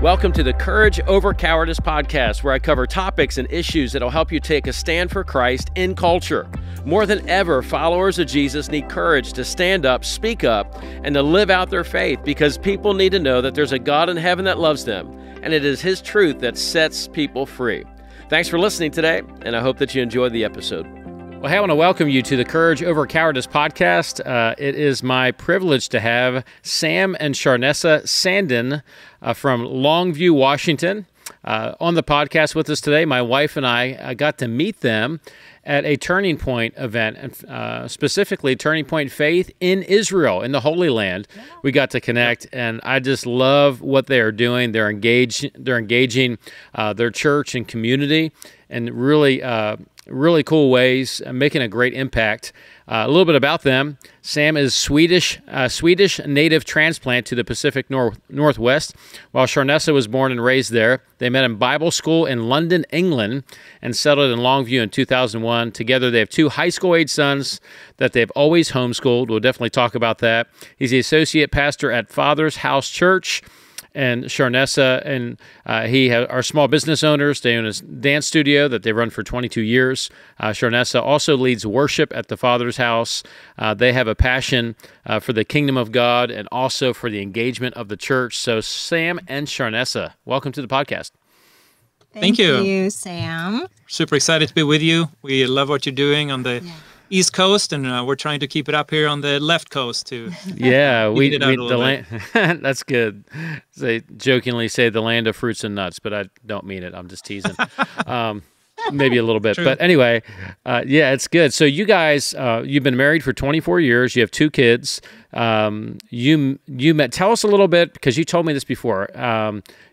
Welcome to the Courage Over Cowardice podcast, where I cover topics and issues that will help you take a stand for Christ in culture. More than ever, followers of Jesus need courage to stand up, speak up, and to live out their faith, because people need to know that there's a God in heaven that loves them, and it is His truth that sets people free. Thanks for listening today, and I hope that you enjoyed the episode. Well, hey, I want to welcome you to the Courage Over Cowardice podcast. It is my privilege to have Sam and Sharnessa Sanden from Longview, Washington, on the podcast with us today. My wife and I got to meet them at a Turning Point event, and specifically Turning Point Faith in Israel, in the Holy Land. We got to connect, and I just love what they are doing. They're engaging their church and community, and really cool ways, making a great impact. A little bit about them. Sam is Swedish native transplant to the Pacific Northwest, while Sharnessa was born and raised there. They met in Bible school in London, England, and settled in Longview in 2001. Together, they have two high school-age sons that they've always homeschooled. We'll definitely talk about that. He's the associate pastor at Father's House Church, and Sharnessa and he are small business owners. They own a dance studio that they've run for 22 years. Sharnessa also leads worship at the Father's House. They have a passion for the kingdom of God and also for the engagement of the church. So Sam and Sharnessa, welcome to the podcast. Thank you. You, Sam. Super excited to be with you. We love what you're doing on the East Coast, and we're trying to keep it up here on the left coast too. Yeah, that's good. They jokingly say the land of fruits and nuts, but I don't mean it. I'm just teasing. Maybe a little bit, True. But anyway, it's good. So you guys, you've been married for 24 years. You have two kids. You met. Tell us a little bit, because you told me this before.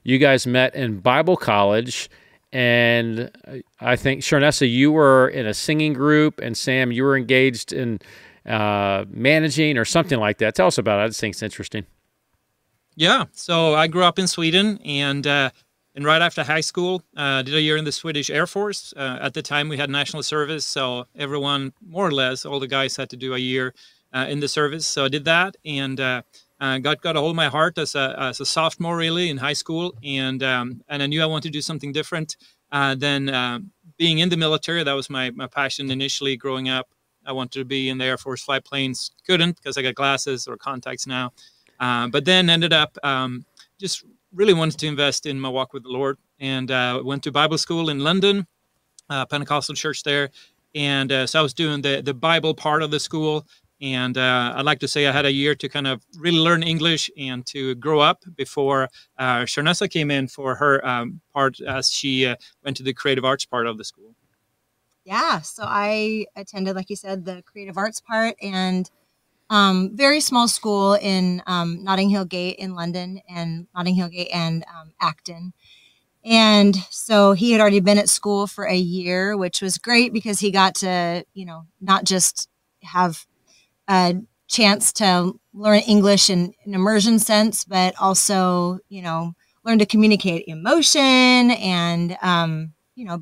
You guys met in Bible college. And I think, Sharnessa, you were in a singing group, and Sam, you were engaged in managing or something like that. Tell us about it. I just think it's interesting. Yeah, so I grew up in Sweden, and right after high school, did a year in the Swedish Air Force. At the time, we had national service, so everyone, more or less, all the guys had to do a year in the service. So I did that, and God got a hold of my heart as a sophomore, really, in high school, and I knew I wanted to do something different than being in the military. That was my passion initially growing up. I wanted to be in the Air Force, fly planes. Couldn't, because I got glasses or contacts now. But then ended up just really wanted to invest in my walk with the Lord, and went to Bible school in London, Pentecostal church there, and so I was doing the Bible part of the school. And I'd like to say I had a year to kind of really learn English and to grow up before Sharnessa came in for her part as she went to the creative arts part of the school. Yeah, so I attended, like you said, the creative arts part, and very small school in Notting Hill Gate in London, and Notting Hill Gate and Acton. And so he had already been at school for a year, which was great because he got to, not just have a chance to learn English in an immersion sense, but also, learn to communicate emotion and,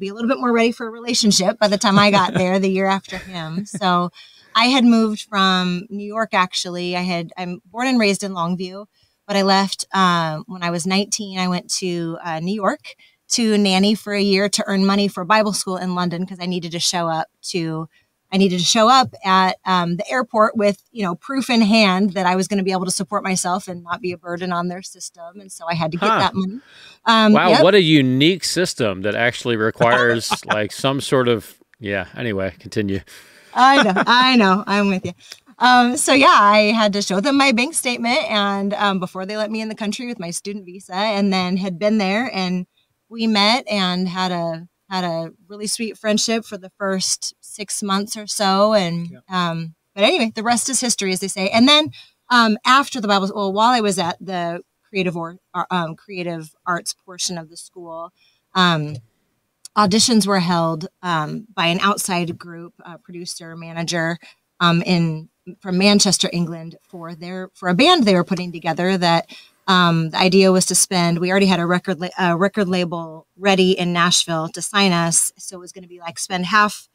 be a little bit more ready for a relationship by the time I got there the year after him. So I had moved from New York, actually. I'm born and raised in Longview, but I left when I was 19. I went to New York to nanny for a year to earn money for Bible school in London, because I needed to show up at the airport with, proof in hand that I was going to be able to support myself and not be a burden on their system. And so I had to get that money. Wow, yep. What a unique system that actually requires like some sort of, anyway, continue. I know. I'm with you. I had to show them my bank statement, and before they let me in the country with my student visa, and then had been there, and we met and had a really sweet friendship for the first 6 months or so. And, but anyway, the rest is history, as they say. And then, after the Bible, while I was at the creative arts portion of the school, auditions were held, by an outside group, producer, manager, from Manchester, England, for a band they were putting together that, the idea was to we already had a record label ready in Nashville to sign us. So it was going to be like spend half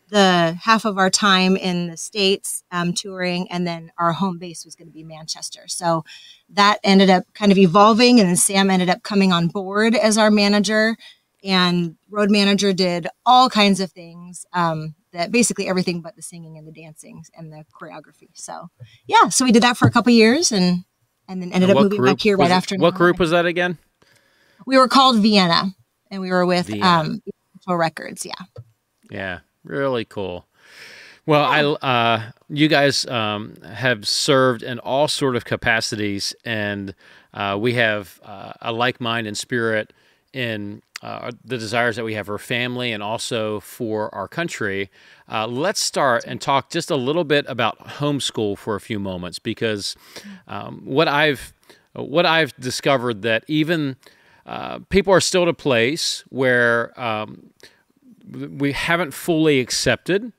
the half of our time in the States touring, and then our home base was going to be Manchester. So that ended up kind of evolving, and then Sam ended up coming on board as our manager, and road manager did all kinds of things, that basically everything but the singing and the dancing and the choreography. So yeah, so we did that for a couple of years, and then ended up moving back here right after. What group was that again? We were called Vienna, and we were with Records. Yeah. Yeah. Really cool. Well, you guys have served in all sort of capacities, and we have a like mind and spirit in the desires that we have for family and also for our country. Let's start and talk just a little bit about homeschool for a few moments, because what I've discovered that even people are still at a place where we haven't fully accepted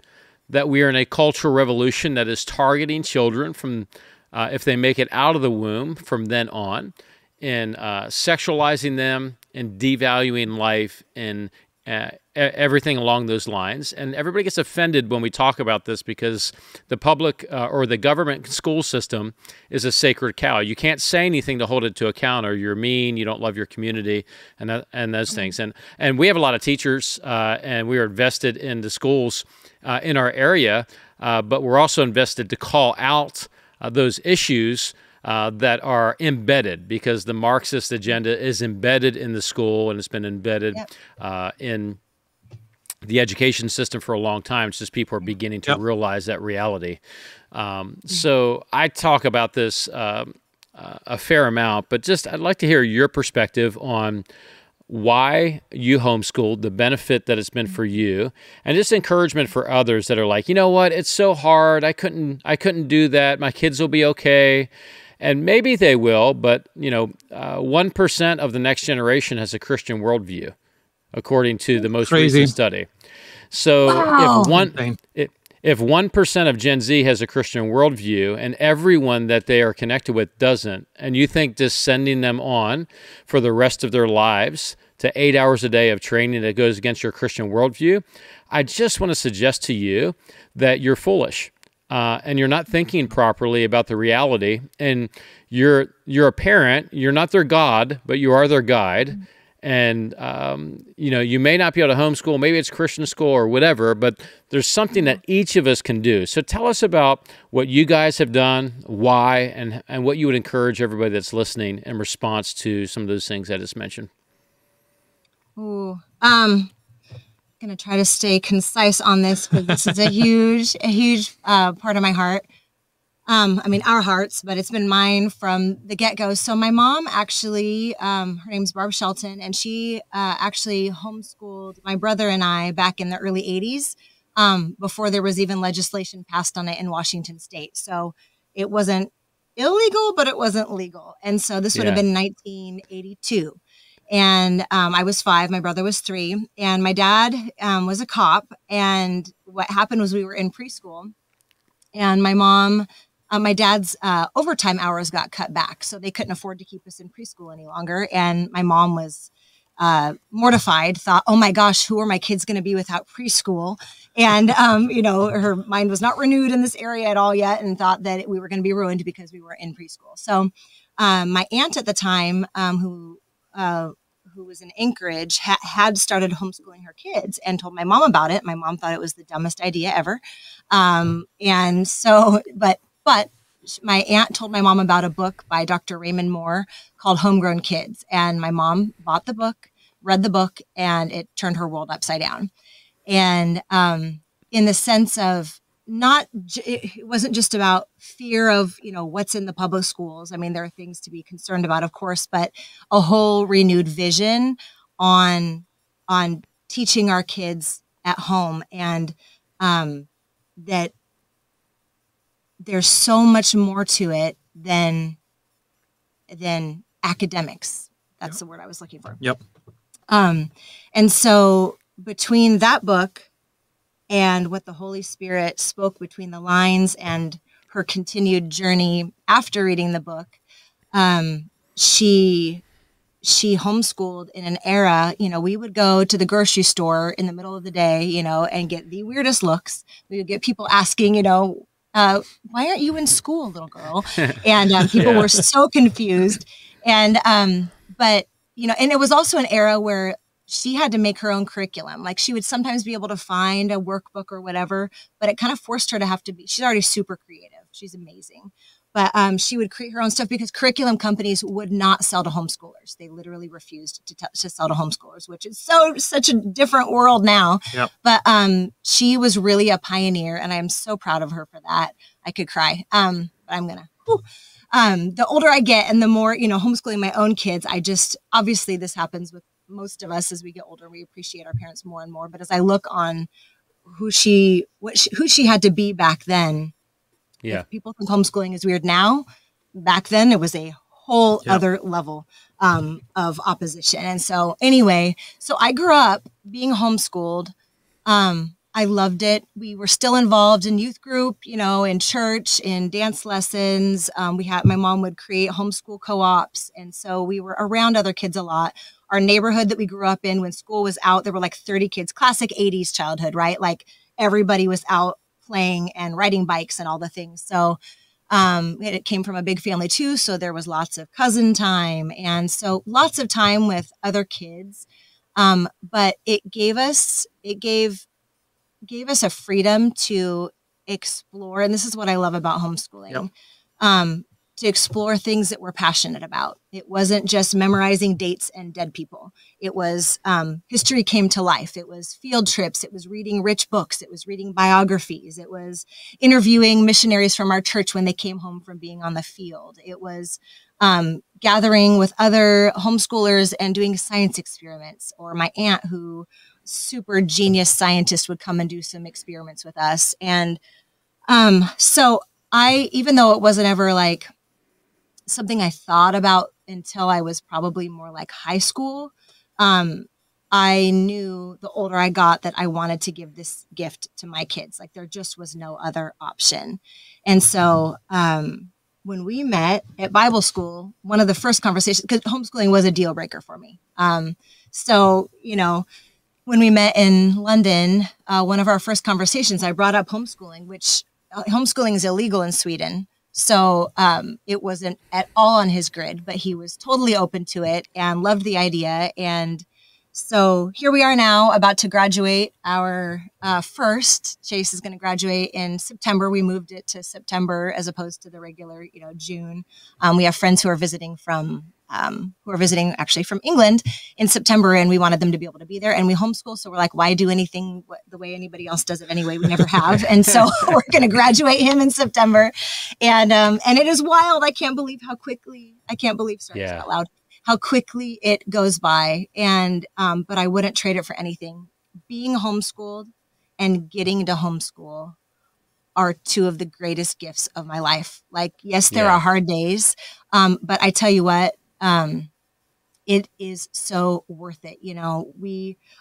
that we are in a cultural revolution that is targeting children from, if they make it out of the womb from then on, and sexualizing them and devaluing life and everything along those lines. And everybody gets offended when we talk about this, because the public or the government school system is a sacred cow. You can't say anything to hold it to account, or you're mean, you don't love your community, and those things. And we have a lot of teachers, and we are invested in the schools in our area, but we're also invested to call out those issues that are embedded, because the Marxist agenda is embedded in the school, and it's been embedded in the education system for a long time. It's just people are beginning to realize that reality. So I talk about this a fair amount, but just I'd like to hear your perspective on why you homeschooled, the benefit that it's been for you, and just encouragement for others that are like, you know what, it's so hard. I couldn't do that. My kids will be okay. And maybe they will, but 1% of the next generation has a Christian worldview, according to the most recent study. So if 1% of Gen Z has a Christian worldview, and everyone that they are connected with doesn't, and you think just sending them on for the rest of their lives to 8 hours a day of training that goes against your Christian worldview, I just want to suggest to you that you're foolish. And you're not thinking properly about the reality, and you're a parent. You're not their God, but you are their guide. And you may not be able to homeschool. Maybe it's Christian school or whatever, but there's something that each of us can do. So tell us about what you guys have done, why, and what you would encourage everybody that's listening in response to some of those things I just mentioned. Ooh, going to try to stay concise on this, because this is a huge part of my heart. Our hearts, but it's been mine from the get-go. So my mom actually, her name's Barb Shelton, and she actually homeschooled my brother and I back in the early 80s, before there was even legislation passed on it in Washington State. So it wasn't illegal, but it wasn't legal. And so this would have been 1982. And I was 5, my brother was 3, and my dad was a cop. And what happened was we were in preschool, and my dad's overtime hours got cut back, so they couldn't afford to keep us in preschool any longer. And my mom was mortified, thought, oh my gosh, who are my kids going to be without preschool? And, her mind was not renewed in this area at all yet, and thought that we were going to be ruined because we were in preschool. So my aunt at the time, who was in Anchorage, had started homeschooling her kids, and told my mom about it. My mom thought it was the dumbest idea ever. And so, but my aunt told my mom about a book by Dr. Raymond Moore called Homegrown Kids. And my mom bought the book, read the book, and it turned her world upside down. And in the sense of it wasn't just about fear of, what's in the public schools. I mean, there are things to be concerned about, of course, but a whole renewed vision on teaching our kids at home, and that there's so much more to it than academics. That's the word I was looking for. Yep. And so between that book and what the Holy Spirit spoke between the lines, and her continued journey after reading the book, she she homeschooled in an era, we would go to the grocery store in the middle of the day, and get the weirdest looks. We would get people asking, why aren't you in school, little girl? And people were so confused. And, but, and it was also an era where she had to make her own curriculum. Like she would sometimes be able to find a workbook or whatever, but it kind of forced her to have to be, she's already super creative. She's amazing. But she would create her own stuff because curriculum companies would not sell to homeschoolers. They literally refused to sell to homeschoolers, which is such a different world now. Yep. But she was really a pioneer, and I'm so proud of her for that. I could cry. But I'm gonna. The older I get, and the more homeschooling my own kids, obviously this happens with most of us as we get older. We appreciate our parents more and more. But as I look on who she had to be back then. Yeah. If people think homeschooling is weird now, back then it was a whole other level of opposition. And so anyway, I grew up being homeschooled. I loved it. We were still involved in youth group, in church, in dance lessons. My mom would create homeschool co-ops. And so we were around other kids a lot. Our neighborhood that we grew up in, when school was out, there were like 30 kids, classic 80s childhood, right? Like everybody was out playing and riding bikes and all the things. So it came from a big family too. So there was lots of cousin time. And so lots of time with other kids. But it gave us a freedom to explore. And this is what I love about homeschooling, to explore things that we're passionate about. It wasn't just memorizing dates and dead people. It was history came to life. It was field trips. It was reading rich books. It was reading biographies. It was interviewing missionaries from our church when they came home from being on the field. It was gathering with other homeschoolers and doing science experiments. Or my aunt, who super genius scientist, would come and do some experiments with us. And so even though it wasn't ever like something I thought about until I was probably more like high school, I knew the older I got that I wanted to give this gift to my kids. Like there just was no other option. And so when we met at Bible school, one of the first conversations, because homeschooling was a deal breaker for me. So, when we met in London, one of our first conversations, I brought up homeschooling, which homeschooling is illegal in Sweden. So it wasn't at all on his grid, but he was totally open to it and loved the idea. And so here we are now, about to graduate our first. Chase is going to graduate in September. We moved it to September as opposed to the regular, June. We have friends who are visiting actually from England in September, and we wanted them to be able to be there. And we homeschool, so we're like, why do anything the way anybody else does it anyway? We never have. And so we're going to graduate him in September, and it is wild. I can't believe how quickly. Sorry, it's out loud. How quickly it goes by, and but I wouldn't trade it for anything. Being homeschooled and getting to homeschool are two of the greatest gifts of my life. Like, yes, there are hard days, but I tell you what. It is so worth it.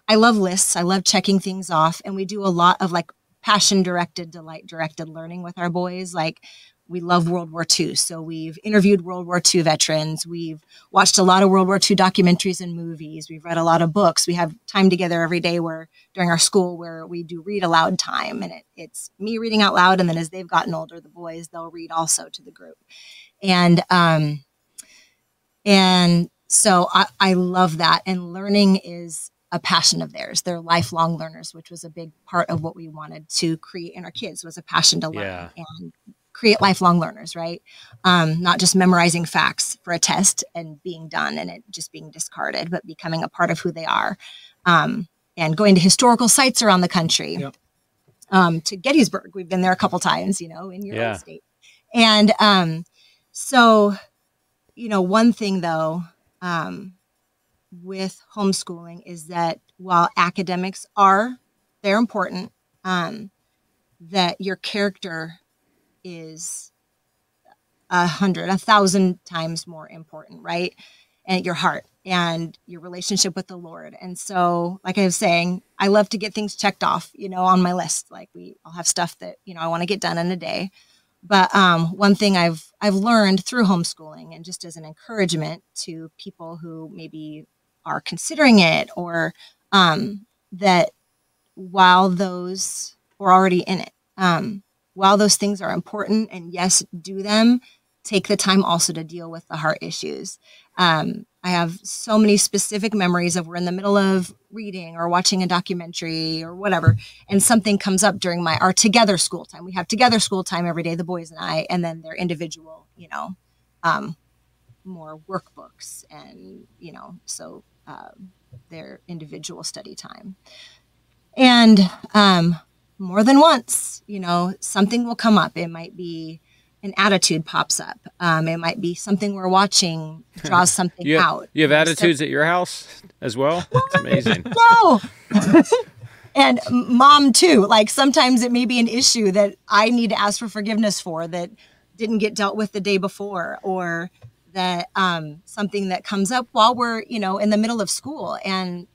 I love lists. I love checking things off, and we do a lot of like passion directed, delight directed learning with our boys. Like we love World War II. So we've interviewed World War II veterans. We've watched a lot of World War II documentaries and movies. We've read a lot of books. We have time together every day during our school where we do read aloud time, and it's me reading out loud. And then as they've gotten older, the boys, they'll read also to the group. And so I love that. And learning is a passion of theirs. They're lifelong learners, which was a big part of what we wanted to create in our kids, was a passion to learn and create lifelong learners, right? Not just memorizing facts for a test and being done and it just being discarded, but becoming a part of who they are. And going to historical sites around the country. To Gettysburg. We've been there a couple times, in your own state. And so... one thing though, with homeschooling is that while academics they're important, that your character is 1,000 times more important, right? And your heart and your relationship with the Lord. And so, like I was saying, I love to get things checked off, on my list. Like I'll have stuff that, I want to get done in a day. But one thing I've I've learned through homeschooling, and just as an encouragement to people who maybe are considering it, or that while those were already in it, while those things are important, and yes, do them, take the time also to deal with the heart issues. I have so many specific memories of we're in the middle of reading or watching a documentary or whatever, and something comes up during our together school time. We have together school time every day, the boys and I, and then their individual, more workbooks and, so their individual study time. And more than once, something will come up. It might be an attitude pops up. It might be something we're watching draws something out. You have attitudes at your house as well? It's amazing. No. And mom too. Like sometimes it may be an issue that I need to ask for forgiveness for that didn't get dealt with the day before, or that something that comes up while we're, in the middle of school. And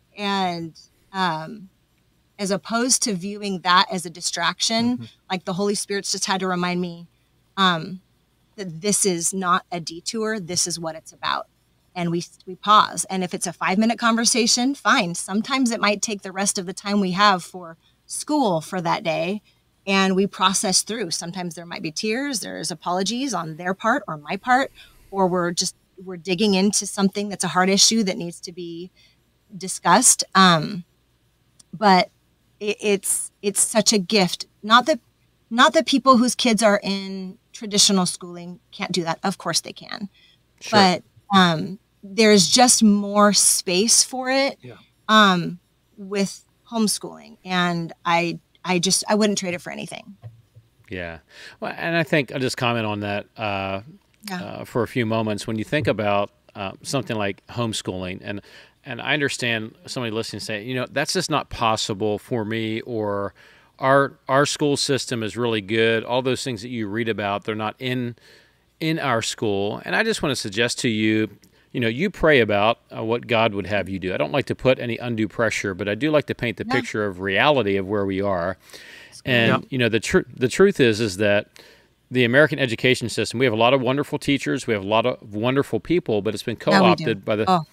as opposed to viewing that as a distraction, like the Holy Spirit's just had to remind me that this is not a detour. This is what it's about. And we pause. And if it's a 5-minute conversation, fine. Sometimes it might take the rest of the time we have for school for that day, and we process through. Sometimes there might be tears, there's apologies on their part or my part, or we're digging into something that's a hard issue that needs to be discussed. But it's such a gift. Not that people whose kids are in traditional schooling can't do that. Of course they can. Sure. But there's just more space for it with homeschooling. And I wouldn't trade it for anything. Yeah. Well, and I think I'll just comment on that for a few moments. When you think about something like homeschooling, and I understand somebody listening say, that's just not possible for me, or our school system is really good. All those things that you read about, they're not in our school. And I just want to suggest to you, you pray about what God would have you do. I don't like to put any undue pressure, but I do like to paint the picture of reality of where we are. And, the truth is that the American education system, we have a lot of wonderful teachers, we have a lot of wonderful people, but it's been co-opted by the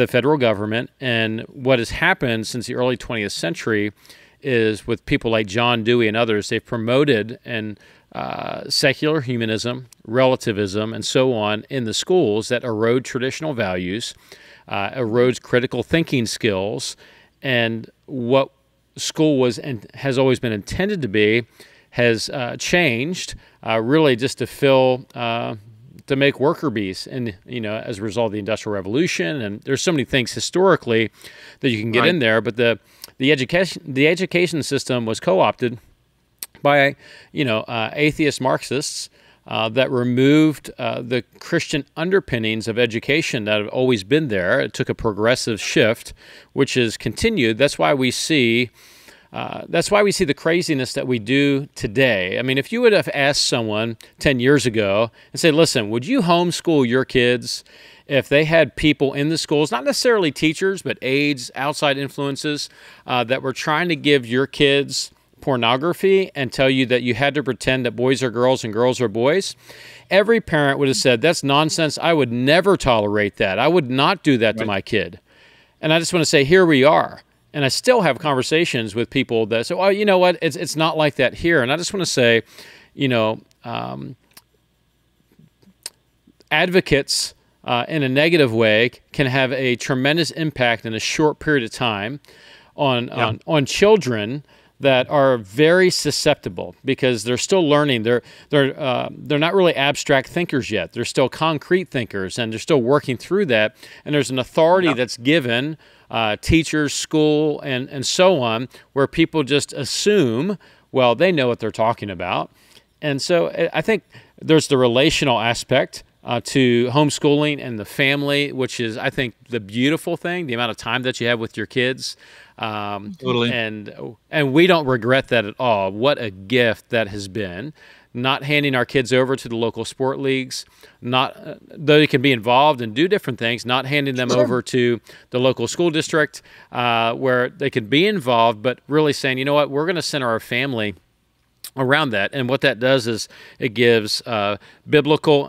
federal government. And what has happened since the early 20th century is, with people like John Dewey and others, they've promoted secular humanism, relativism, and so on in the schools that erode traditional values, erodes critical thinking skills, and what school was and has always been intended to be has changed, really just to make worker bees, and as a result of the Industrial Revolution. And there's so many things historically that you can get in there, but the education system was co-opted by atheist Marxists that removed the Christian underpinnings of education that have always been there. It took a progressive shift, which has continued. That's why we see the craziness that we do today. I mean, if you would have asked someone 10 years ago and said, listen, would you homeschool your kids if they had people in the schools, not necessarily teachers, but aides, outside influences, that were trying to give your kids pornography and tell you that you had to pretend that boys are girls and girls are boys? Every parent would have said, that's nonsense. I would never tolerate that. I would not do that to my kid. And I just want to say, here we are. And I still have conversations with people that say, well, you know what, it's not like that here. And I just want to say, advocates in a negative way can have a tremendous impact in a short period of time on children that are very susceptible, because they're still learning. They're not really abstract thinkers yet. They're still concrete thinkers, and they're still working through that. And there's an authority that's given, teachers, school, and so on, where people just assume, well, they know what they're talking about. And so I think there's the relational aspect to homeschooling and the family, which is, I think, the beautiful thing, the amount of time that you have with your kids. Totally. And we don't regret that at all. What a gift that has been. Not handing our kids over to the local sport leagues, though they can be involved and do different things, not handing them over to the local school district where they can be involved, but really saying, you know what, we're going to center our family around that. And what that does is it gives biblical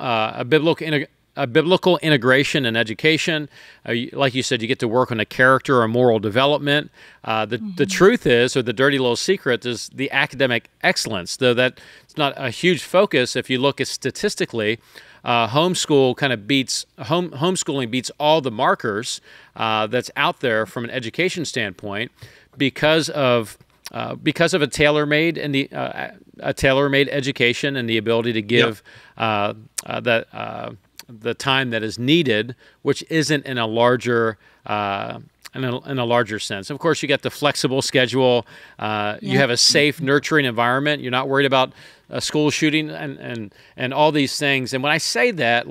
integration in education. Like you said, you get to work on a character or moral development. The truth is, or the dirty little secret, is the academic excellence, though that's not a huge focus. If you look at statistically, homeschooling beats all the markers that's out there from an education standpoint because of a tailor-made and a tailor-made education and the ability to give the time that is needed, which isn't in a larger in a larger sense. Of course, you get the flexible schedule. You have a safe, nurturing environment. You're not worried about a school shooting and all these things. And when I say that,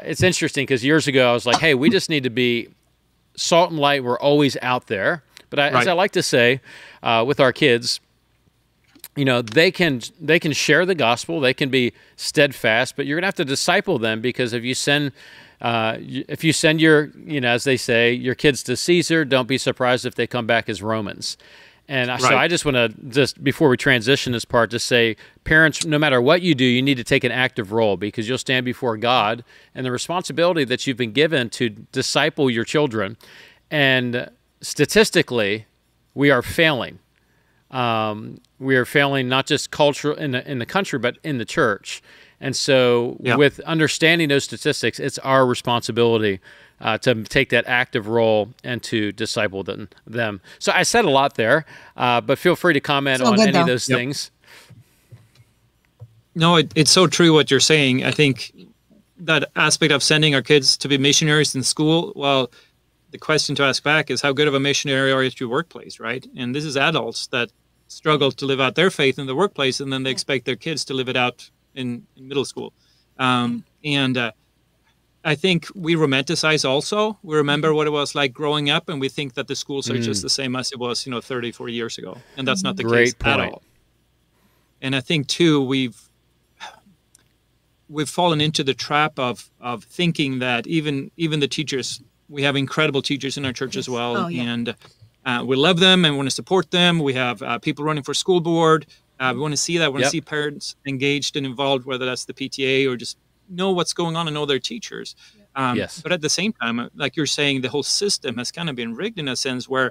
it's interesting because years ago I was like, hey, we just need to be salt and light. We're always out there. But as I like to say with our kids, they can share the gospel, they can be steadfast, but you're gonna have to disciple them, because if you send your, as they say, your kids to Caesar, don't be surprised if they come back as Romans. And so I just want to before we transition this part, just say, parents, no matter what you do, you need to take an active role, because you'll stand before God and the responsibility that you've been given to disciple your children. And statistically, we are failing. We are failing not just culture in the country, but in the church. And so with understanding those statistics, it's our responsibility to take that active role and to disciple them. So I said a lot there, but feel free to comment on any of those things. No, it's so true what you're saying. I think that aspect of sending our kids to be missionaries in school, well, the question to ask back is, how good of a missionary are you at your workplace, right? And this is adults that struggle to live out their faith in the workplace, and then they expect their kids to live it out in middle school. I think we romanticize also. We remember what it was like growing up, and we think that the schools are just the same as it was, 30, 40 years ago. And that's not the case at all. And I think, too, we've fallen into the trap of thinking that even the teachers, we have incredible teachers in our church as well, and we love them and want to support them. We have people running for school board. We want to see that. We want to see parents engaged and involved, whether that's the PTA or just know what's going on and know their teachers. But at the same time, like you're saying, the whole system has kind of been rigged in a sense where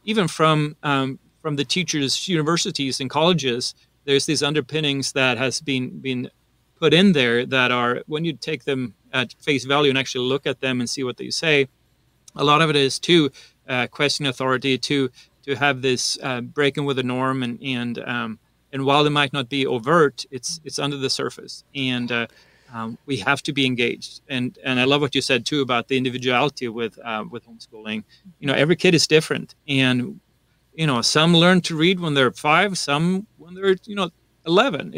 even from the teachers' universities and colleges, there's these underpinnings that has been put in there that are, when you take them at face value and actually look at them and see what they say, a lot of it is to question authority, to have this breaking with the norm, and while it might not be overt, it's under the surface, and we have to be engaged. And I love what you said too about the individuality with homeschooling. Every kid is different, and some learn to read when they're 5, some when they're 11.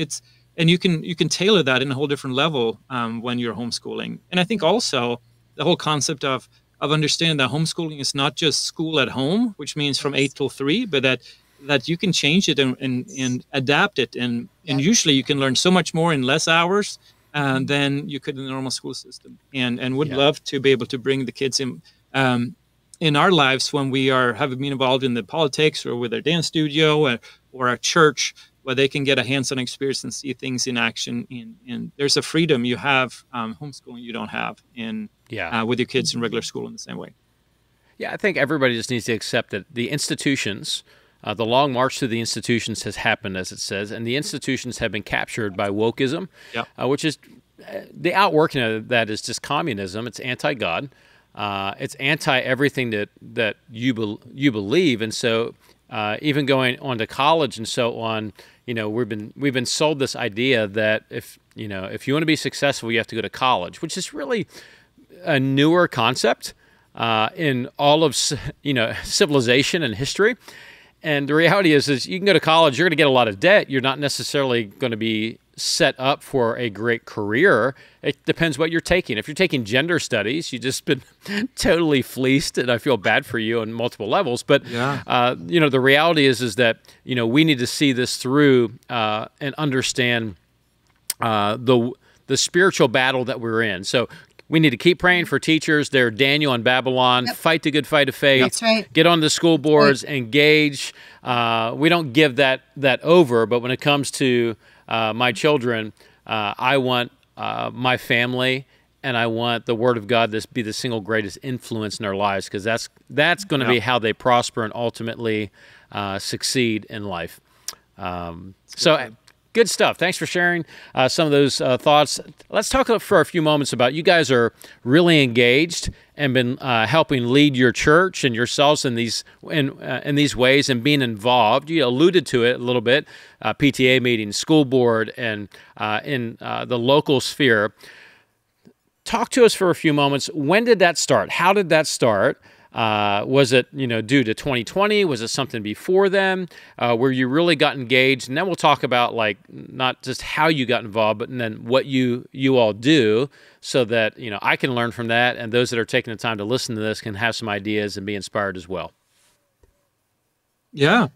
And you can tailor that in a whole different level when you're homeschooling. And I think also the whole concept of understanding that homeschooling is not just school at home, which means from 8 till 3, but that you can change it and adapt it. And usually you can learn so much more in less hours than you could in the normal school system. And would love to be able to bring the kids in our lives when we have been involved in the politics or with our dance studio or our church, where they can get a hands-on experience and see things in action. And there's a freedom you have homeschooling you don't have with your kids in regular school in the same way. Yeah, I think everybody just needs to accept that the institutions, the long march through the institutions has happened, as it says, and the institutions have been captured by wokeism, which is the outworking of that is just communism. It's anti-God. It's anti-everything that you believe. And so even going on to college and so on, we've been sold this idea that if you want to be successful, you have to go to college, which is really a newer concept in all of civilization and history. And the reality is you can go to college, you're going to get a lot of debt. You're not necessarily going to be set up for a great career. It depends what you're taking. If you're taking gender studies, you've just been totally fleeced, and I feel bad for you on multiple levels. But the reality is that we need to see this through and understand the spiritual battle that we're in. So We need to keep praying for teachers. They're Daniel and Babylon. Yep. Fight the good fight of faith. That's right. Get on the school boards. Engage. We don't give that over, but when it comes to my children, I want my family and I want the Word of God to be the single greatest influence in their lives, because that's going to be how they prosper and ultimately succeed in life. Good stuff. Thanks for sharing some of those thoughts. Let's talk for a few moments about, you guys are really engaged and been helping lead your church and yourselves in these ways and being involved. You alluded to it a little bit, PTA meetings, school board, and in the local sphere. Talk to us for a few moments. When did that start? How did that start? Was it, due to 2020? Was it something before then where you really got engaged? And then we'll talk about, like, not just how you got involved, but then what you all do, so that, I can learn from that, and those that are taking the time to listen to this can have some ideas and be inspired as well. Yeah.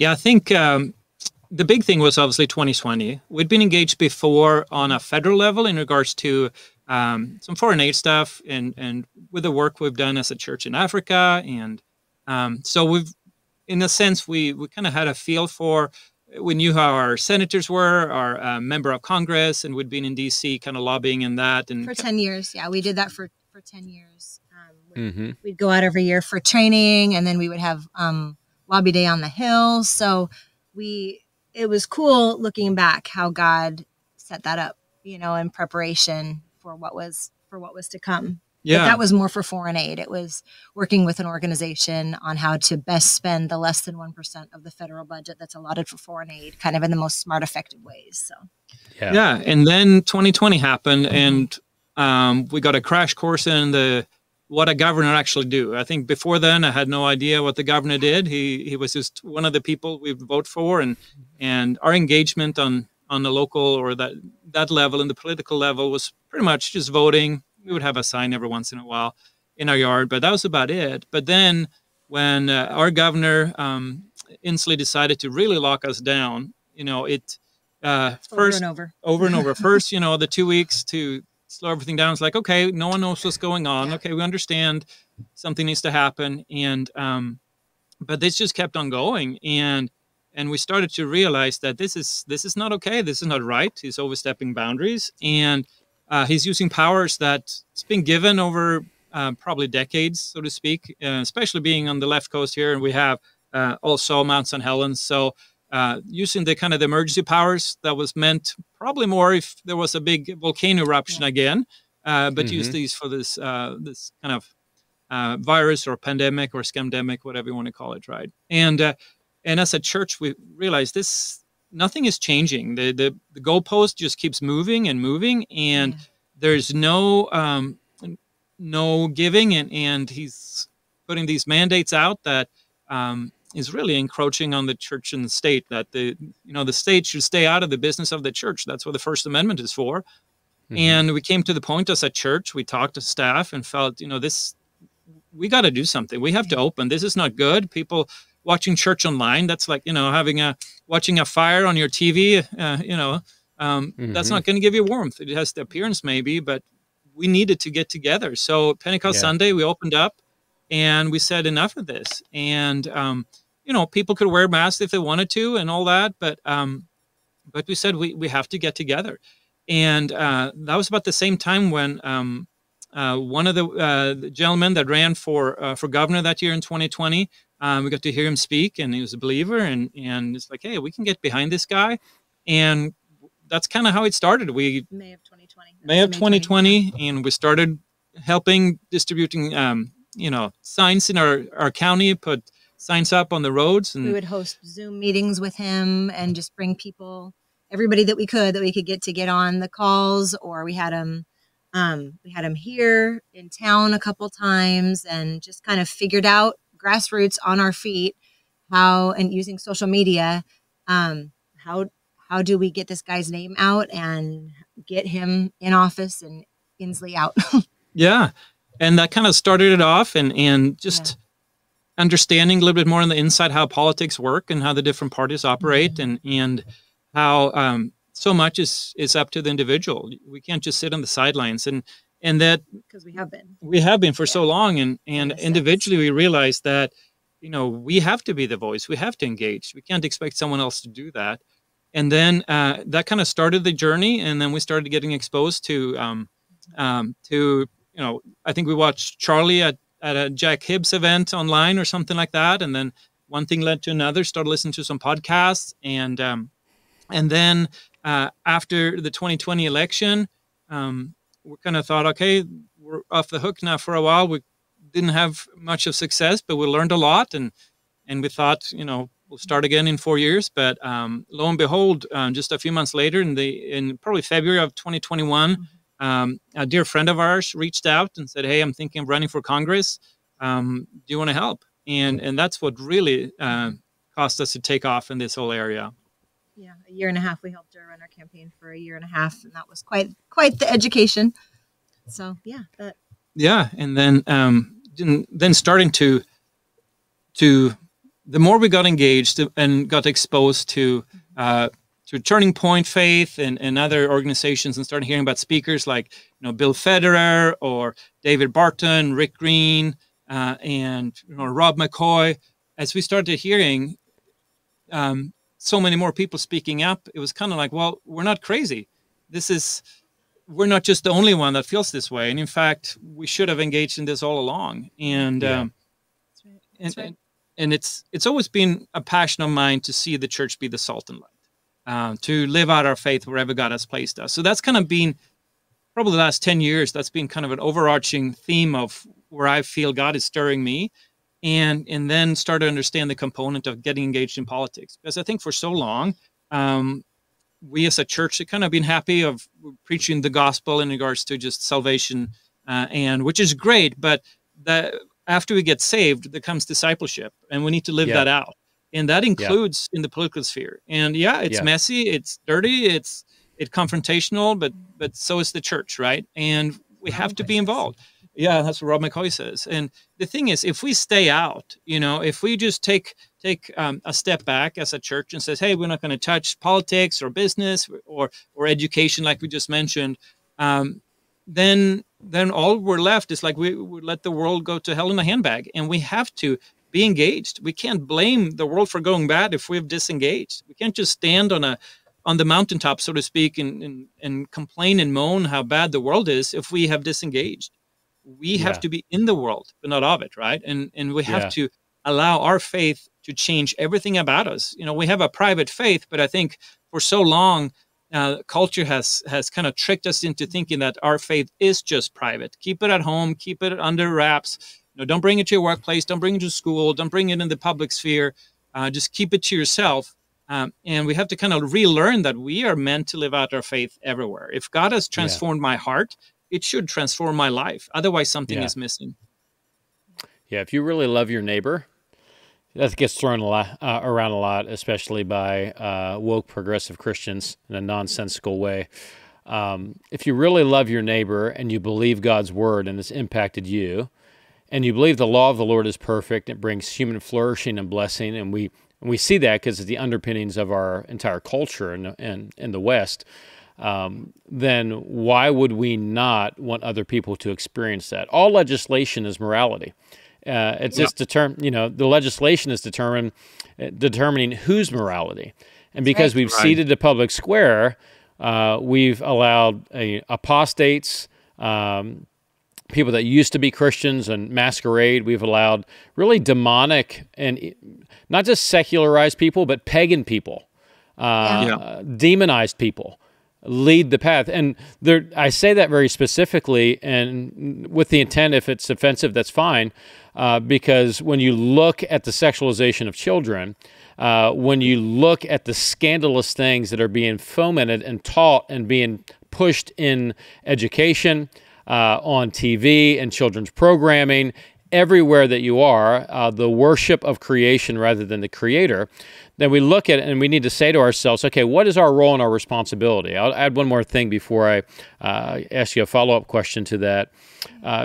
I think the big thing was obviously 2020. We'd been engaged before on a federal level in regards to some foreign aid stuff and with the work we've done as a church in Africa. And so we've, in a sense, we kind of had a feel for, we knew how our senators were, our member of Congress, and we'd been in DC kind of lobbying in that. And for 10 years. Yeah, we did that for 10 years. We'd go out every year for training, and then we would have lobby day on the Hill. So it was cool looking back how God set that up, in preparation for what was to come. Yeah. But that was more for foreign aid. It was working with an organization on how to best spend the less than 1% of the federal budget that's allotted for foreign aid, kind of in the most smart, effective ways. So, yeah. And then 2020 happened, and we got a crash course in what a governor actually do. I think before then I had no idea what the governor did. He was just one of the people we vote for, and our engagement on the local or that level and the political level was pretty much just voting. We would have a sign every once in a while in our yard, but that was about it. But then when our governor instantly decided to really lock us down, it first over and over. First, the 2 weeks to slow everything down. It's like, okay, no one knows what's going on. Yeah. Okay, we understand something needs to happen, and but this just kept on going, and we started to realize that this is not okay. This is not right. He's overstepping boundaries, and he's using powers that's been given over probably decades, so to speak, especially being on the left coast here. And we have also Mount St. Helens. So using the kind of the emergency powers that was meant probably more if there was a big volcano eruption again, but use these for this kind of virus or pandemic or scamdemic, whatever you want to call it, right? And as a church, we realized nothing is changing. The goalpost just keeps moving and moving, and there's no giving, and he's putting these mandates out that is really encroaching on the church and the state. That the state should stay out of the business of the church. That's what the First Amendment is for. And we came to the point as a church. We talked to staff and felt, we got to do something. We have to open. This is not good. People watching church online, that's like, watching a fire on your TV, that's not going to give you warmth. It has the appearance maybe, but we needed to get together. So Pentecost Sunday, we opened up and we said enough of this. And, people could wear masks if they wanted to and all that, but we said we have to get together. And that was about the same time when one of the gentlemen that ran for governor that year in 2020, we got to hear him speak, and he was a believer, and it's like, hey, we can get behind this guy. And that's kind of how it started. May of 2020. May of 2020, and we started helping distributing, signs in our county, put signs up on the roads. And we would host Zoom meetings with him and just bring people, everybody that we could get on the calls, or we had him here in town a couple times, and just kind of figured out grassroots on our feet and using social media, how do we get this guy's name out and get him in office and Inslee out? Yeah. And that kind of started it off, and just understanding a little bit more on the inside how politics work and how the different parties operate, and how so much is up to the individual. We can't just sit on the sidelines. And And that because we have been for so long, and individually we realized that, we have to be the voice. We have to engage. We can't expect someone else to do that. And then that kind of started the journey. And then we started getting exposed to I think we watched Charlie at a Jack Hibbs event online or something like that. And then one thing led to another, started listening to some podcasts. And then after the 2020 election, we kind of thought, okay, we're off the hook now for a while. We didn't have much of success, but we learned a lot. And we thought, we'll start again in 4 years. But lo and behold, just a few months later, in probably February of 2021, a dear friend of ours reached out and said, hey, I'm thinking of running for Congress. Do you want to help? And that's what really caused us to take off in this whole area. Yeah, a year and a half. We helped her run our campaign for a year and a half, and that was quite the education. So yeah, and then starting to the more we got engaged and got exposed to Turning Point Faith and other organizations, and started hearing about speakers like Bill Federer or David Barton, Rick Green, and Rob McCoy. As we started hearing so many more people speaking up, it was kind of like, well, we're not crazy. We're not just the only one that feels this way. And in fact, we should have engaged in this all along. And That's right. And it's always been a passion of mine to see the church be the salt and light, to live out our faith wherever God has placed us. So that's kind of been probably the last 10 years. That's been kind of an overarching theme of where I feel God is stirring me. And then start to understand the component of getting engaged in politics. Because I think for so long, we as a church have kind of been happy of preaching the gospel in regards to just salvation, and which is great. But after we get saved, there comes discipleship, and we need to live that out. And that includes in the political sphere. And it's messy, it's dirty, it's confrontational, but so is the church, right? And we have to be involved. Yeah, that's what Rob McCoy says. And the thing is, if we stay out, if we just take a step back as a church and says, hey, we're not going to touch politics or business or education like we just mentioned, then all we're left is like we let the world go to hell in a handbag. And we have to be engaged. We can't blame the world for going bad if we've disengaged. We can't just stand on the mountaintop, so to speak, and complain and moan how bad the world is if we have disengaged. We have to be in the world, but not of it, right? And we have to allow our faith to change everything about us. We have a private faith, but I think for so long, culture has kind of tricked us into thinking that our faith is just private. Keep it at home, keep it under wraps. Don't bring it to your workplace, don't bring it to school, don't bring it in the public sphere. Just keep it to yourself. And we have to kind of relearn that we are meant to live out our faith everywhere. If God has transformed my heart, it should transform my life. Otherwise, something is missing. Yeah, if you really love your neighbor, that gets thrown around a lot, especially by woke progressive Christians in a nonsensical way. If you really love your neighbor and you believe God's word and it's impacted you, and you believe the law of the Lord is perfect, it brings human flourishing and blessing, and we see that because it's the underpinnings of our entire culture in the West, then why would we not want other people to experience that? All legislation is morality. It's just the legislation is determining whose morality. And because we've ceded the public square, we've allowed apostates, people that used to be Christians and masquerade. We've allowed really demonic and not just secularized people, but pagan people, demonized people lead the path. And I say that very specifically and with the intent, if it's offensive, that's fine, because when you look at the sexualization of children, when you look at the scandalous things that are being fomented and taught and being pushed in education, on TV and children's programming, everywhere that you are, the worship of creation rather than the creator, then we look at it and we need to say to ourselves, okay, what is our role and our responsibility? I'll add one more thing before I ask you a follow-up question to that.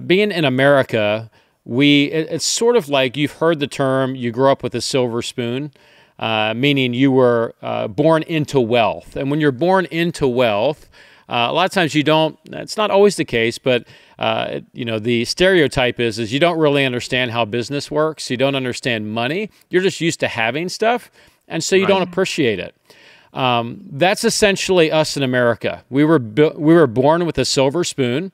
Being in America, it's sort of like you've heard the term, you grew up with a silver spoon, meaning you were born into wealth. And when you're born into wealth, a lot of times you don't, it's not always the case, but the stereotype is you don't really understand how business works. You don't understand money. You're just used to having stuff, and so you don't appreciate it. That's essentially us in America. We were born with a silver spoon.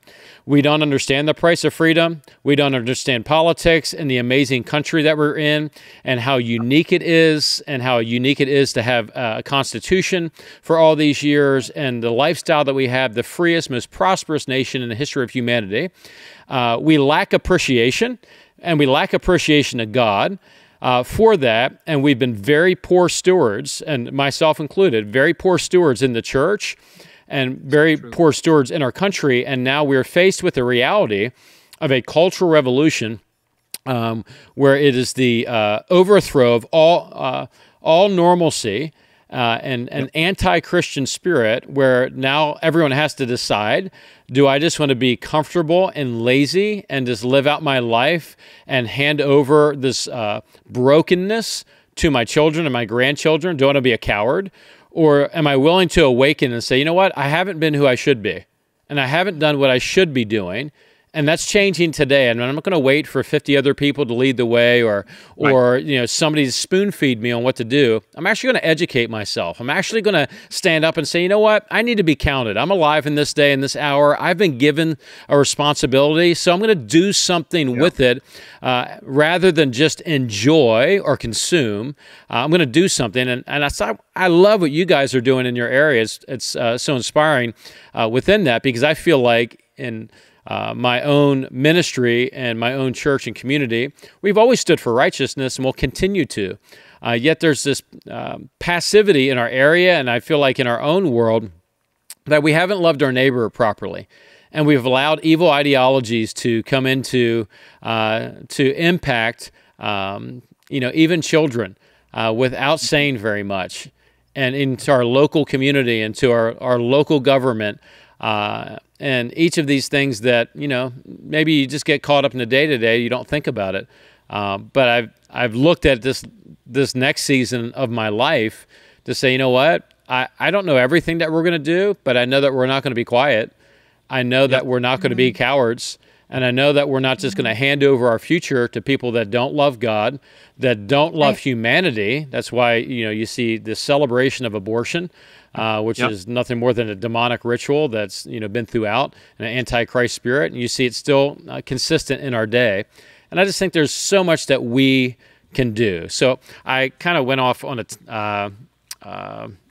We don't understand the price of freedom. We don't understand politics and the amazing country that we're in, and how unique it is, to have a constitution for all these years, and the lifestyle that we have, the freest, most prosperous nation in the history of humanity. We lack appreciation, and we lack appreciation of God. For that, and we've been very poor stewards, and myself included, very poor stewards in the church and very poor stewards in our country, and now we're faced with the reality of a cultural revolution where it is the overthrow of all normalcy and an anti-Christian spirit, where now everyone has to decide, do I just want to be comfortable and lazy and just live out my life and hand over this brokenness to my children and my grandchildren? Do I want to be a coward? Or am I willing to awaken and say, you know what, I haven't been who I should be, and I haven't done what I should be doing? And that's changing today. And I'm not going to wait for 50 other people to lead the way, or somebody to spoon feed me on what to do. I'm actually going to educate myself. I'm actually going to stand up and say, you know what? I need to be counted. I'm alive in this day, in this hour. I've been given a responsibility, so I'm going to do something with it rather than just enjoy or consume. I'm going to do something. And I love what you guys are doing in your area. It's so inspiring within that, because I feel like in my own ministry and my own church and community, we've always stood for righteousness, and will continue to. Yet there's this passivity in our area, and I feel like in our own world, that we haven't loved our neighbor properly. And we've allowed evil ideologies to come into, to impact, even children without saying very much, and into our local community, and to our local government. And each of these things that, maybe you just get caught up in the day-to-day, you don't think about it. But I've looked at this next season of my life to say, you know what? I don't know everything that we're going to do, but I know that we're not going to be quiet. I know that we're not going to be cowards. And I know that we're not just going to hand over our future to people that don't love God, that don't love humanity. That's why, you see this celebration of abortion, which is nothing more than a demonic ritual that's, been throughout, an antichrist spirit. And you see it's still consistent in our day. And I just think there's so much that we can do. So I kind of went off on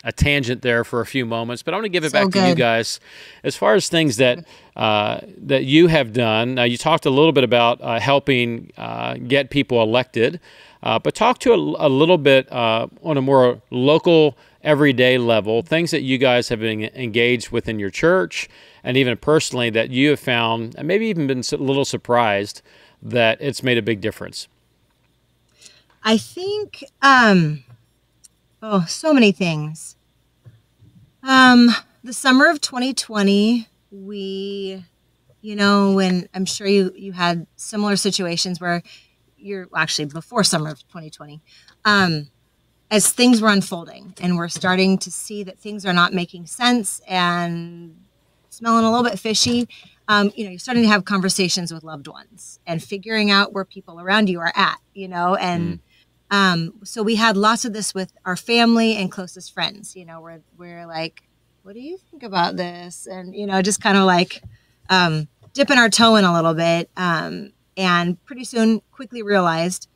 a tangent there for a few moments, but I want to give it back to you guys. As far as things that that you have done, you talked a little bit about helping get people elected, but talk to a little bit on a more local, everyday level, things that you guys have been engaged with in your church, and even personally that you have found, and maybe even been a little surprised that it's made a big difference. I think, so many things. The summer of 2020, when I'm sure you had similar situations where actually before summer of 2020, as things were unfolding and we're starting to see that things are not making sense and smelling a little bit fishy, you're starting to have conversations with loved ones and figuring out where people around you are at, and so we had lots of this with our family and closest friends, we're like, what do you think about this? And, just kind of like dipping our toe in a little bit. And pretty soon quickly realized,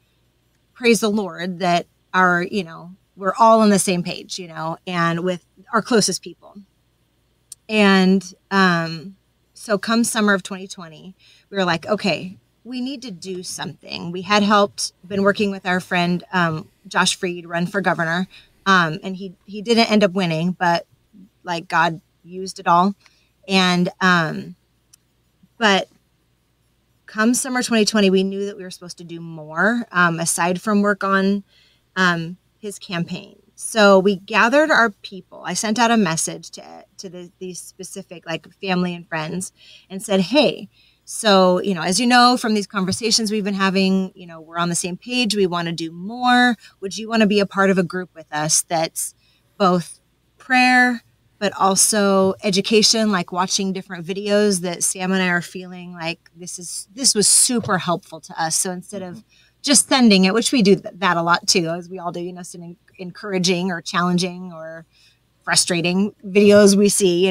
praise the Lord, that we're all on the same page, and with our closest people. And so come summer of 2020, we were like, okay, we need to do something. We had been working with our friend, Josh Freed, run for governor. And he didn't end up winning, but like God used it all. And, but come summer 2020, we knew that we were supposed to do more, aside from work on, his campaign. So we gathered our people. I sent out a message to these specific family and friends and said, hey, so, as you know, from these conversations we've been having, we're on the same page. We want to do more. Would you want to be a part of a group with us that's both prayer, but also education, like watching different videos that Sam and I are feeling like this was super helpful to us. So instead of just sending it, which we do that a lot too, as we all do, sending encouraging or challenging or frustrating videos we see,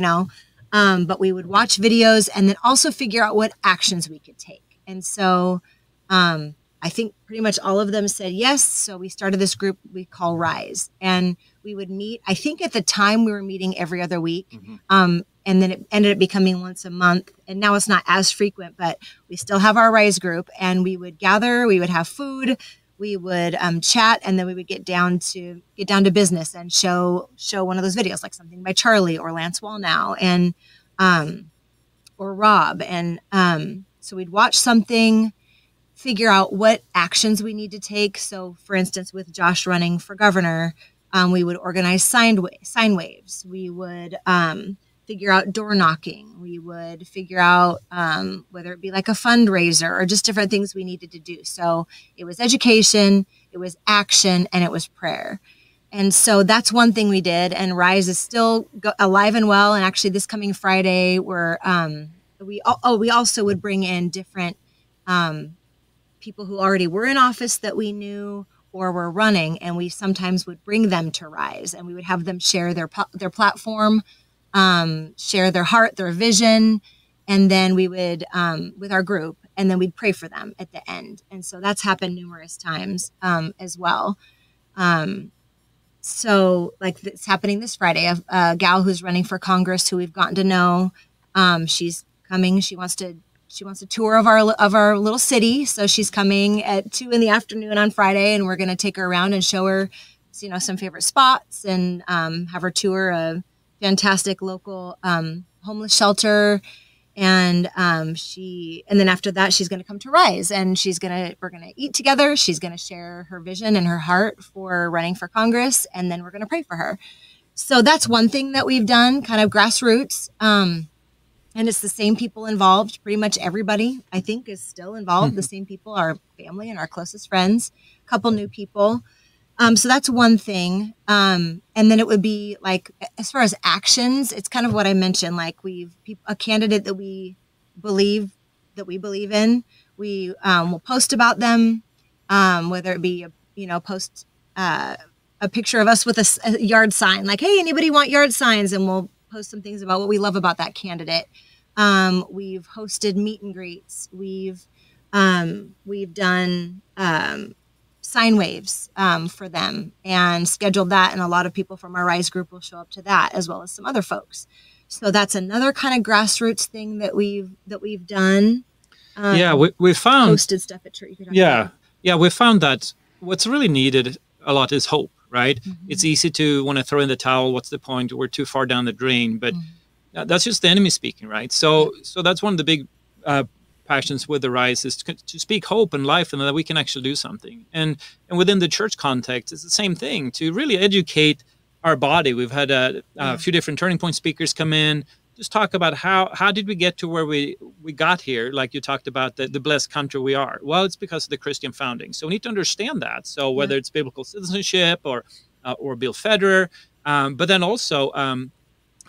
but we would watch videos and then also figure out what actions we could take. And so I think pretty much all of them said yes. So we started this group we call Rise, and we would meet. I think at the time we were meeting every other week. And then it ended up becoming once a month. And now it's not as frequent, but we still have our Rise group, and we would gather, we would have food, we would chat, and then we would get down to business and show one of those videos, like something by Charlie or Lance Wallnow and or Rob. And so we'd watch something, figure out what actions we need to take. So for instance, with Josh running for governor, we would organize sign waves. We would figure out door knocking. We would figure out whether it be like a fundraiser or just different things we needed to do. So it was education, it was action, and it was prayer. And so that's one thing we did. And Rise is still alive and well. And actually this coming Friday, we also would bring in different people who already were in office that we knew or were running. And we sometimes would bring them to Rise, and we would have them share their platform, share their heart, their vision, and then we would, with our group, and then we'd pray for them at the end. And so that's happened numerous times as well. So like it's happening this Friday, a gal who's running for Congress who we've gotten to know. She's coming. She wants a tour of our little city. So she's coming at 2 p.m. on Friday, and we're going to take her around and show her, some favorite spots, and have her tour a fantastic local homeless shelter. And then after that, she's going to come to Rise, and we're going to eat together. She's going to share her vision and her heart for running for Congress. And then we're going to pray for her. So that's one thing that we've done, kind of grassroots. And it's the same people involved. Pretty much everybody, I think, is still involved. The same people, our family and our closest friends, a couple new people. So that's one thing. And then it would be like, as far as actions, it's kind of what I mentioned. Like a candidate that we believe in, we will post about them, whether it be, post a picture of us with a yard sign, like, hey, anybody want yard signs? And we'll post some things about what we love about that candidate. We've hosted meet and greets. We've done sign waves for them and scheduled that, and a lot of people from our Rise group will show up to that, as well as some other folks. So that's another kind of grassroots thing that we've done. We found posted stuff at church. We found that what's really needed a lot is hope. Right? It's easy to want to throw in the towel. What's the point? We're too far down the drain. But that's just the enemy speaking, right? So that's one of the big passions with the Rise, is to speak hope and life, and that we can actually do something. And within the church context, it's the same thing, to really educate our body. We've had a few different Turning Point speakers come in, just talk about how did we get to where we got here, like you talked about the blessed country we are. Well, it's because of the Christian founding. So we need to understand that. So whether it's biblical citizenship or Bill Federer, but then also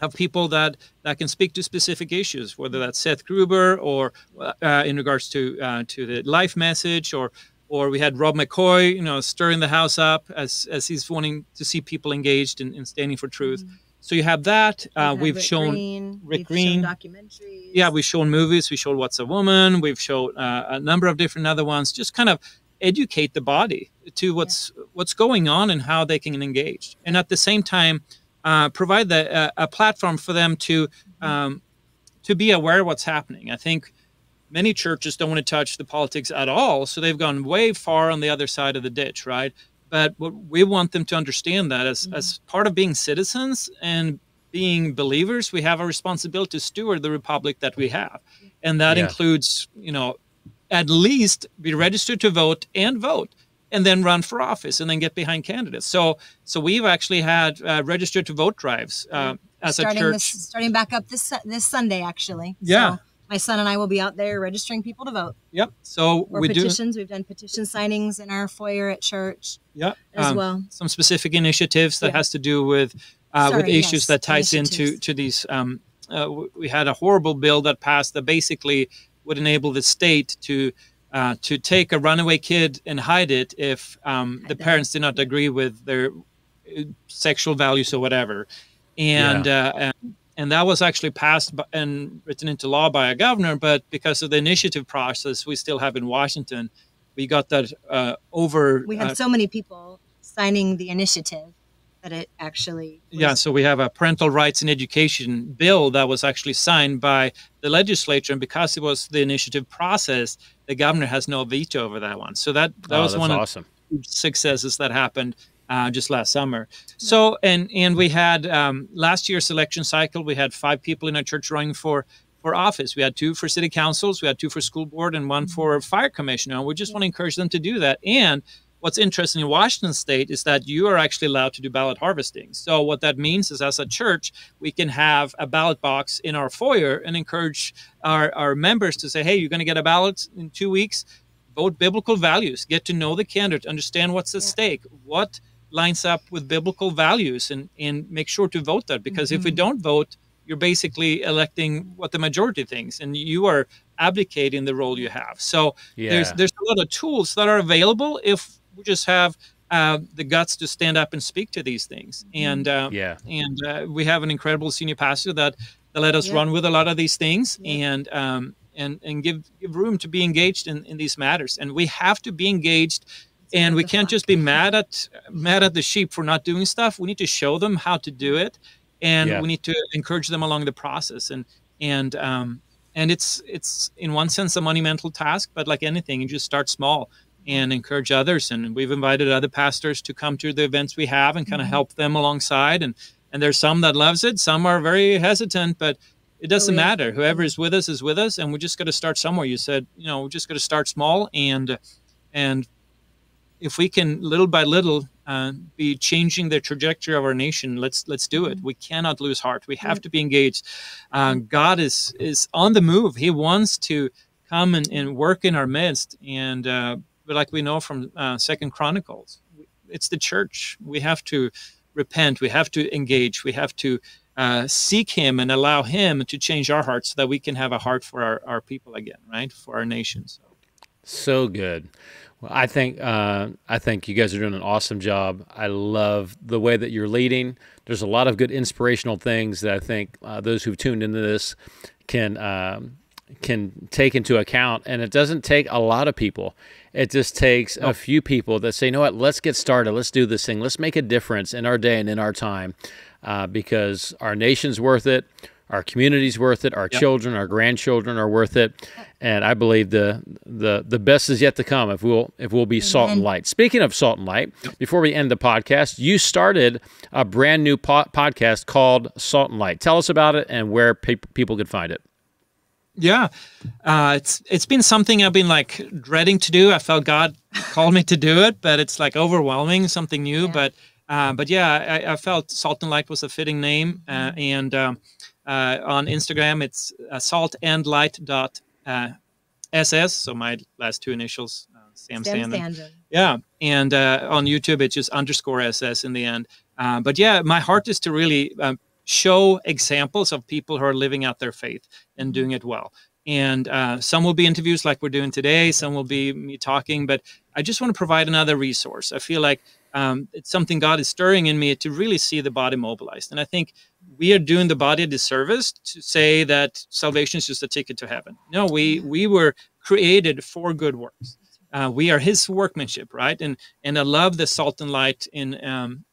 have people that can speak to specific issues, whether that's Seth Gruber or in regards to the life message, or we had Rob McCoy, stirring the house up as he's wanting to see people engaged in standing for truth. So you have that. We've shown Rick Green documentaries. Yeah, we've shown movies. We showed What's a Woman. We've showed a number of different other ones. Just kind of educate the body to what's going on and how they can engage, and at the same time provide a platform for them to be aware of what's happening. I think many churches don't want to touch the politics at all, so they've gone way far on the other side of the ditch, right? But we want them to understand that as part of being citizens and being believers, we have a responsibility to steward the republic that we have. And that includes, at least be registered to vote, and then run for office, and then get behind candidates. So we've actually had registered to vote drives as a church. Starting back up this Sunday, actually. Yeah. So my son and I will be out there registering people to vote. Yep. So petitions. We've done petition signings in our foyer at church. Yep. As well. Some specific initiatives that has to do with with issues that ties initiatives. to these. We had a horrible bill that passed that basically would enable the state to take a runaway kid and hide it if the parents did not agree with their sexual values or whatever. And and that was actually passed and written into law by a governor, but because of the initiative process we still have in Washington, we got that over. We had so many people signing the initiative that it actually was. So we have a parental rights in education bill that was actually signed by the legislature, and because it was the initiative process, the governor has no veto over that one. So that was one awesome. of the successes that happened just last summer. So and we had last year's election cycle, we had 5 people in our church running for office. We had 2 for city councils, we had 2 for school board, and 1 for fire commissioner. And we just want to encourage them to do that. And what's interesting in Washington state is that you are actually allowed to do ballot harvesting. So what that means is, as a church, we can have a ballot box in our foyer and encourage our members to say, hey, you're going to get a ballot in 2 weeks, vote biblical values, get to know the candidate, understand what's at stake, what lines up with biblical values, and make sure to vote that. Because if we don't vote, you're basically electing what the majority thinks, and you are abdicating the role you have. So there's a lot of tools that are available if we just have the guts to stand up and speak to these things. And we have an incredible senior pastor that let us run with a lot of these things and give room to be engaged in these matters. And we have to be engaged. And we can't just be mad at the sheep for not doing stuff. We need to show them how to do it, and we need to encourage them along the process. And it's in one sense a monumental task, but like anything, you just start small and encourage others. And we've invited other pastors to come to the events we have and kind of help them alongside. And there's some that loves it, some are very hesitant, but it doesn't matter. Whoever is with us, and we just got to start somewhere. You said, we just got to start small, and if we can little by little be changing the trajectory of our nation, let's do it. We cannot lose heart. We have to be engaged. God is on the move. He wants to come and work in our midst. And but like we know from 2 Chronicles, it's the church. We have to repent. We have to engage. We have to seek Him and allow Him to change our hearts so that we can have a heart for our people again, right? For our nation. So good. Well, I think you guys are doing an awesome job. I love the way that you're leading. There's a lot of good inspirational things that I think those who've tuned into this can take into account. And it doesn't take a lot of people. It just takes a few people that say, you know what, let's get started. Let's do this thing. Let's make a difference in our day and in our time, because our nation's worth it. Our community's worth it. Our children, our grandchildren are worth it, and I believe the best is yet to come if we'll be salt and light. Speaking of salt and light, before we end the podcast, you started a brand new podcast called Salt and Light. Tell us about it and where people could find it. Yeah, it's been something I've been like dreading to do. I felt God called me to do it, but it's like overwhelming, something new. Yeah. But I felt Salt and Light was a fitting name, and on Instagram, it's saltandlight.ss. So my last 2 initials, Sam Sandén. Yeah. And on YouTube, it's just _SS in the end. But yeah, my heart is to really show examples of people who are living out their faith and doing it well. And some will be interviews like we're doing today. Some will be me talking. But I just want to provide another resource. I feel like it's something God is stirring in me to really see the body mobilized. And I think we are doing the body a disservice to say that salvation is just a ticket to heaven. No, we were created for good works. We are His workmanship, right? And I love the salt and light in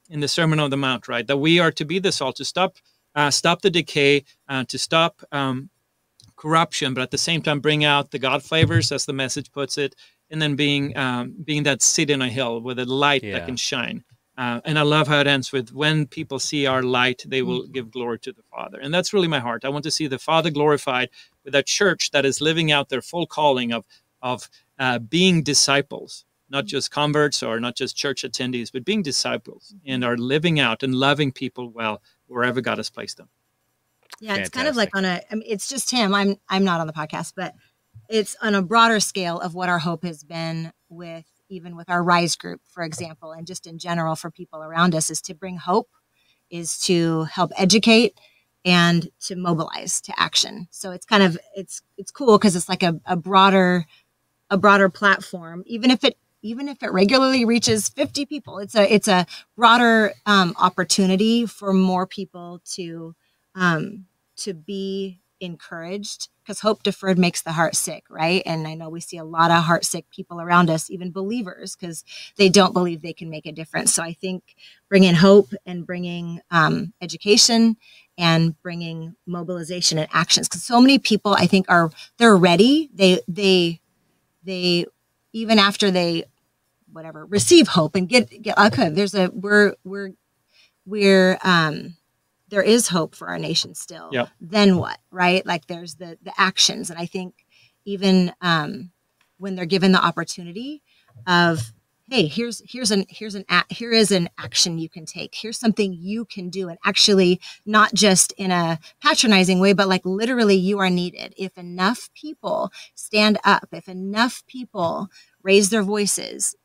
the Sermon on the Mount, right? That we are to be the salt, to stop the decay, to stop corruption, but at the same time bring out the God flavors, as the message puts it, and then being that city on a hill with a light that can shine. And I love how it ends with, when people see our light, they will give glory to the Father. And that's really my heart. I want to see the Father glorified with a church that is living out their full calling of being disciples, not just converts or not just church attendees, but being disciples, and are living out and loving people well wherever God has placed them. Yeah, Fantastic. It's kind of like it's just him. I'm not on the podcast, but it's on a broader scale of what our hope has been even with our Rise group, for example, and just in general for people around us, is to bring hope is to help educate and to mobilize to action. So it's kind of, it's cool because it's like a broader platform, even if it regularly reaches 50 people, it's a broader opportunity for more people to be encouraged, because hope deferred makes the heart sick, right? And I know we see a lot of heart sick people around us, even believers, because they don't believe they can make a difference. So I think bringing hope and bringing education and bringing mobilization and actions, because so many people, I think, they're ready. They even after they receive hope and get okay, there is hope for our nation still. Yep. Then what, right? Like there's the actions. And I think even when they're given the opportunity of, hey, here is an action you can take. Here's something you can do. And actually not just in a patronizing way, but like literally you are needed. If enough people stand up, if enough people raise their voices,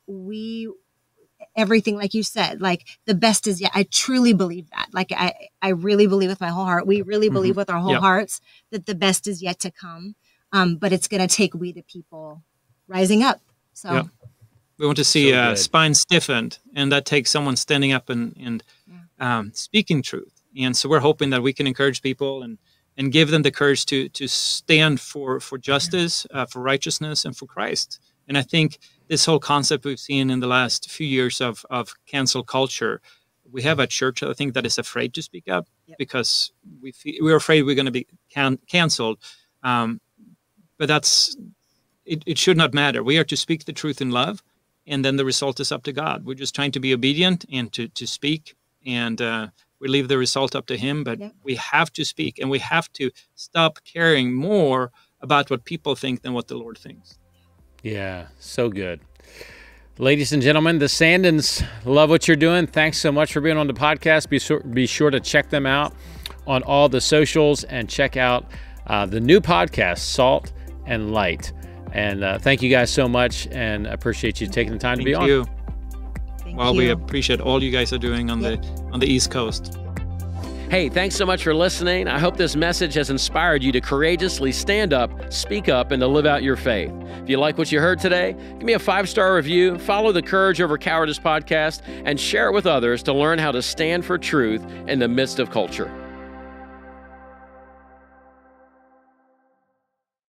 everything, like you said, like the best is yet. I truly believe that. Like I really believe with my whole heart. We really believe with our whole hearts that the best is yet to come. But it's going to take we the people rising up. So we want to see spine stiffened, and that takes someone standing up and speaking truth. And so we're hoping that we can encourage people and give them the courage to stand for justice, for righteousness, and for Christ. And I think this whole concept we've seen in the last few years of cancel culture, we have a church, I think, that is afraid to speak up because we're afraid we're going to be canceled. But it should not matter. We are to speak the truth in love, and then the result is up to God. We're just trying to be obedient and to speak, and we leave the result up to Him. But we have to speak, and we have to stop caring more about what people think than what the Lord thinks. Yeah, so good. Ladies and gentlemen, the Sandéns, love what you're doing. Thanks so much for being on the podcast. Be sure to check them out on all the socials and check out the new podcast, Salt and Light. And thank you guys so much, and appreciate you taking the time to be on. Thank you. We appreciate all you guys are doing on the East Coast. Hey, thanks so much for listening. I hope this message has inspired you to courageously stand up, speak up, and to live out your faith. If you like what you heard today, give me a 5-star review, follow the Courage Over Cowardice podcast, and share it with others to learn how to stand for truth in the midst of culture.